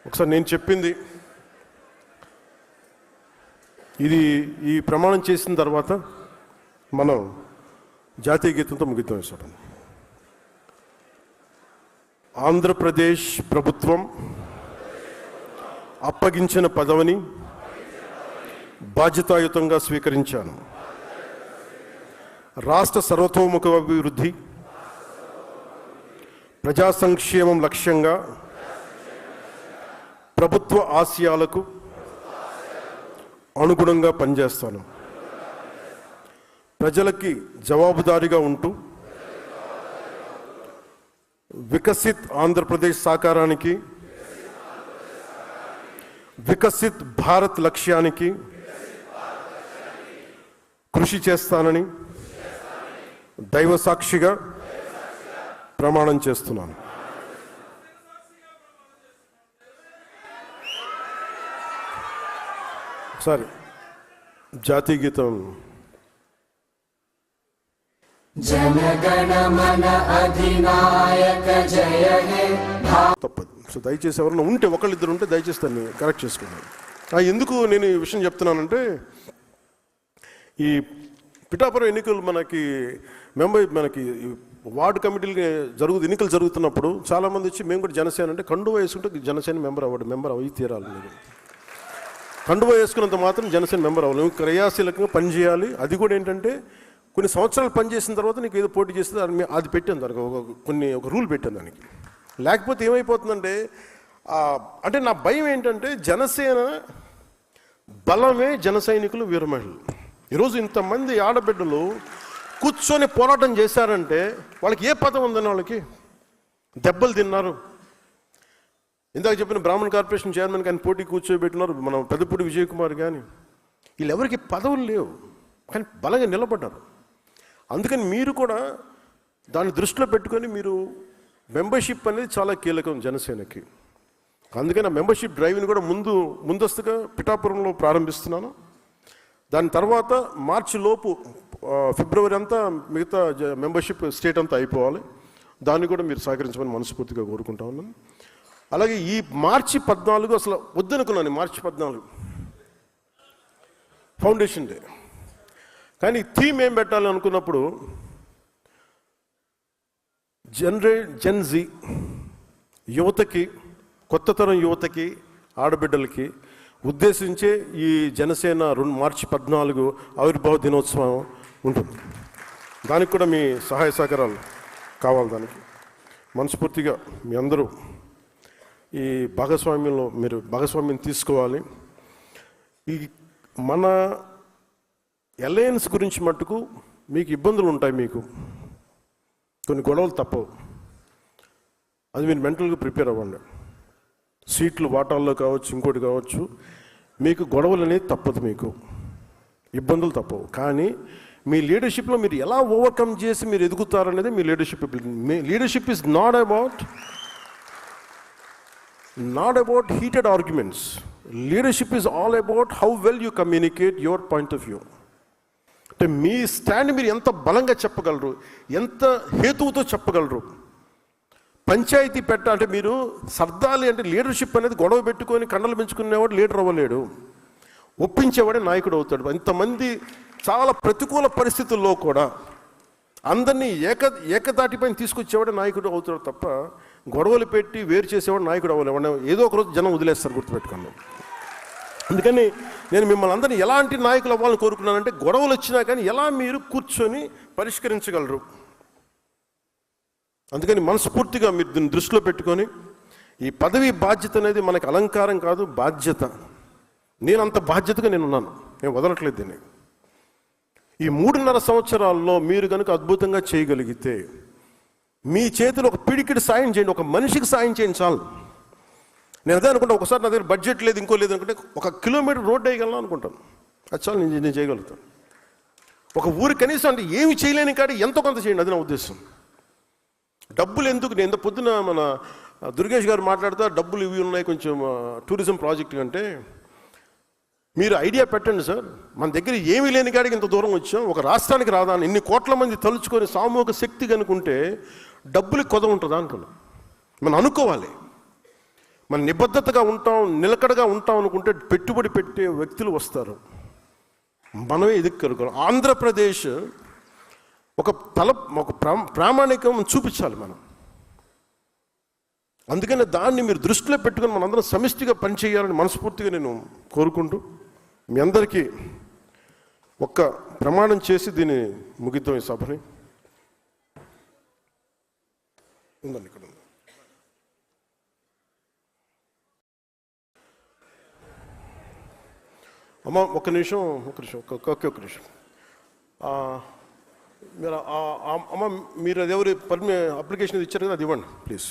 ఒకసారి నేను చెప్పింది ఇది ఈ ప్రమాణం చేసిన తర్వాత మనం జాతీయ గీతంతో ముగిద్దాం వేసాం. ఆంధ్రప్రదేశ్ ప్రభుత్వం అప్పగించిన పదవిని బాధ్యతాయుతంగా స్వీకరించాను. రాష్ట్ర సర్వతోముఖ అభివృద్ధి, ప్రజా సంక్షేమం లక్ష్యంగా ప్రభుత్వ ఆశయాలకు అనుగుణంగా పనిచేస్తాను. ప్రజలకి జవాబుదారీగా ఉంటూ వికసిత్ ఆంధ్రప్రదేశ్ సాకారానికి, వికసిత్ భారత్ లక్ష్యానికి కృషి చేస్తానని దైవ సాక్షిగా ప్రమాణం చేస్తున్నాను. ఒకసారి జాతీయ గీతం. జనగణమన అధినాయక జయ హే. తప్పదు. సో దయచేసి ఎవరైనా ఉంటే, ఒకళ్ళిద్దరు ఉంటే దయచేసి దాన్ని కరెక్ట్ చేసుకున్నాను. ఎందుకు నేను ఈ విషయం చెప్తున్నానంటే, ఈ పిఠాపురం ఎన్నికలు మనకి వార్డు కమిటీలు ఎన్నికలు జరుగుతున్నప్పుడు చాలామంది వచ్చి మేము కూడా జనసేన అంటే కండువా వేసుకుంటే జనసేన మెంబర్ అయ్యి తీరాలి. మీరు కండువా వేసుకున్నంత మాత్రం జనసేన మెంబర్ అవ్వాలి. నువ్వు క్రియాశీలకంగా పనిచేయాలి. అది కూడా ఏంటంటే కొన్ని సంవత్సరాలు పనిచేసిన తర్వాత నీకు ఏదో పోటీ చేస్తే అది పెట్టాను, దానికి ఒక రూల్ పెట్టాను దానికి. లేకపోతే ఏమైపోతుందంటే, అంటే నా భయం ఏంటంటే జనసేన బలమే జన సైనికులు, వీర మహిళలు. ఈరోజు ఇంతమంది ఆడబిడ్డలు కూర్చొని పోరాటం చేశారంటే వాళ్ళకి ఏ పదం ఉందని, వాళ్ళకి దెబ్బలు తిన్నారు. ఇందాక చెప్పిన బ్రాహ్మణ కార్పొరేషన్ చైర్మన్ కానీ పోటీ కూర్చోబెట్టినారు, మనం పెద్దపూడి విజయ్ కుమార్ కానీ. వీళ్ళెవరికి పదవులు లేవు కానీ బలంగా నిలబడ్డారు. అందుకని మీరు కూడా దాన్ని దృష్టిలో పెట్టుకొని మీరు మెంబర్షిప్ అనేది చాలా కీలకం జనసేనకి. అందుకని ఆ మెంబర్షిప్ డ్రైవ్ని కూడా ముందస్తుగా పిఠాపురంలో ప్రారంభిస్తున్నాను. దాని తర్వాత మార్చి లోపు, ఫిబ్రవరి అంతా మిగతా మెంబర్షిప్ స్టేట్ అంతా అయిపోవాలి. దాన్ని కూడా మీరు సహకరించమని మనస్ఫూర్తిగా కోరుకుంటా ఉన్నాను. అలాగే ఈ మార్చి 14 అసలు వద్దనుకున్నాను, మార్చి 14 ఫౌండేషన్ డే. కానీ థీమ్ ఏం పెట్టాలి అనుకున్నప్పుడు జెన్జీ యువతకి, కొత్త తరం యువతకి, ఆడబిడ్డలకి ఉద్దేశించే ఈ జనసేన మార్చి 14 ఆవిర్భావ దినోత్సవం ఉంటుంది. దానికి కూడా మీ సహాయ సహకారాలు కావాలి. దానికి మనస్ఫూర్తిగా మీ అందరూ ఈ భాగస్వామ్యంలో మీరు భాగస్వామ్యం తీసుకోవాలి. ఈ మన అలయన్స్ గురించి మట్టుకు మీకు ఇబ్బందులు ఉంటాయి, మీకు కొన్ని గొడవలు తప్పవు. అది మీరు మెంటల్గా ప్రిపేర్ అవ్వండి. సీట్లు వాటాల్లో కావచ్చు, ఇంకోటి కావచ్చు, మీకు గొడవలు అనేది తప్పదు, మీకు ఇబ్బందులు తప్పవు. కానీ మీ లీడర్షిప్లో మీరు ఎలా ఓవర్కమ్ చేసి మీరు ఎదుగుతారనేది మీ leadership. Leadership is not about heated arguments. Leadership is all about how well you communicate your point of view. అంటే మీ స్టాండ్ మీరు ఎంత బలంగా చెప్పగలరు, ఎంత హేతువుతో చెప్పగలరు. పంచాయతీ అంటే మీరు సర్దాలి అంటే లీడర్షిప్ అనేది గొడవ పెట్టుకొని కండలు పెంచుకునేవాడు లీడర్ అవ్వలేడు, ఒప్పించేవాడే నాయకుడు అవుతాడు. ఇంతమంది చాలా ప్రతికూల పరిస్థితుల్లో కూడా అందరినీ ఏకతాటిపైన తీసుకొచ్చేవాడే నాయకుడు అవుతాడు తప్ప గొడవలు పెట్టి వేరు చేసేవాడు నాయకుడు అవ్వలేవాడు. ఏదో ఒక రోజు జనం వదిలేస్తారు, గుర్తుపెట్టుకోండి. అందుకని నేను మిమ్మల్ని అందరినీ ఎలాంటి నాయకులు అవ్వాలని కోరుకున్నానంటే, గొడవలు వచ్చినా కానీ ఎలా మీరు కూర్చొని పరిష్కరించగలరు. అందుకని మనస్ఫూర్తిగా మీరు దీన్ని దృష్టిలో పెట్టుకొని, ఈ పదవి బాధ్యత అనేది మనకి అలంకారం కాదు, బాధ్యత. నేను అంత బాధ్యతగా నేనున్నాను, నేను వదలట్లేదు దీన్ని. ఈ 3.5 సంవత్సరాల్లో మీరు కనుక అద్భుతంగా చేయగలిగితే, మీ చేతిలో ఒక పిడికిడి సాయం చేయండి, ఒక మనిషికి సాయం చేయండి చాలు. నేను అదే అనుకుంటా, ఒకసారి నా దగ్గర బడ్జెట్ లేదు, ఇంకో లేదు అనుకుంటే 1 కిలోమీటర్ రోడ్డు వేయగలను అనుకుంటాను. అది చాలు, నేను చేయగలుగుతాను. ఒక ఊరు కనీసం అంటే ఏమి చేయలేని కాడి ఎంతో కొంత చేయండి, అది నా ఉద్దేశం. డబ్బులు ఎందుకు? నేను పొద్దున మన దుర్గేష్ గారు మాట్లాడుతూ డబ్బులు ఇవి ఉన్నాయి కొంచెం టూరిజం ప్రాజెక్ట్ కంటే, మీరు ఐడియా పెట్టండి సార్. మన దగ్గర ఏమీ లేని కాడికి ఇంత దూరం వచ్చాం, ఒక రాష్ట్రానికి రాదాని ఇన్ని కోట్ల మంది తలుచుకొని సామూహిక శక్తి కనుకుంటే డబ్బులకి కొద ఉంటుందా అనుకున్నాం. మనం అనుకోవాలి. మన నిబద్ధతగా ఉంటాం, నిలకడగా ఉంటాం అనుకుంటే పెట్టుబడి పెట్టే వ్యక్తులు వస్తారు. మనమే ఎదుర్కొనుకోవాలి. ఆంధ్రప్రదేశ్ ఒక ప్రామాణికం చూపించాలి మనం. అందుకని దాన్ని మీరు దృష్టిలో పెట్టుకొని మనందరం సమిష్టిగా పనిచేయాలని మనస్ఫూర్తిగా నేను కోరుకుంటూ మీ అందరికీ ఒక్క ప్రమాణం చేసి దీన్ని ముగిద్దాం ఈ సభని. ఉందండి ఇక్కడ. అమ్మ ఒక్క నిమిషం. ఒక్క నిమిషం. మీరు అమ్మ మీరు అది ఎవరి అప్లికేషన్ ఇచ్చారు కదా, అది ఇవ్వండి ప్లీజ్.